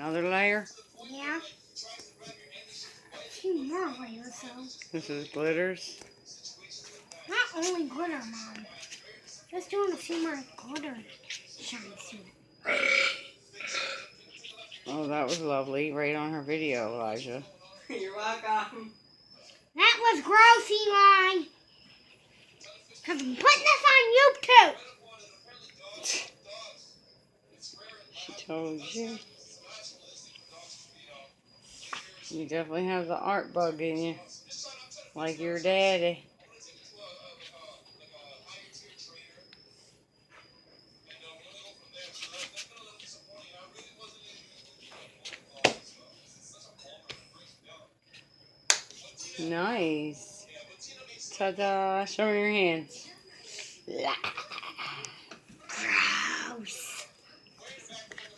Another layer? Yeah. A few more layers, though. This is glitters. Not only glitter, Mom. Just doing a few more glitter shines to it. Oh, that was lovely. Right on her video, Elijah. You're welcome. That was gross, Eli. Because I'm putting this on YouTube. She told you. You definitely have the art bug in you. Like your daddy. Nice. Ta-da. Show me your hands.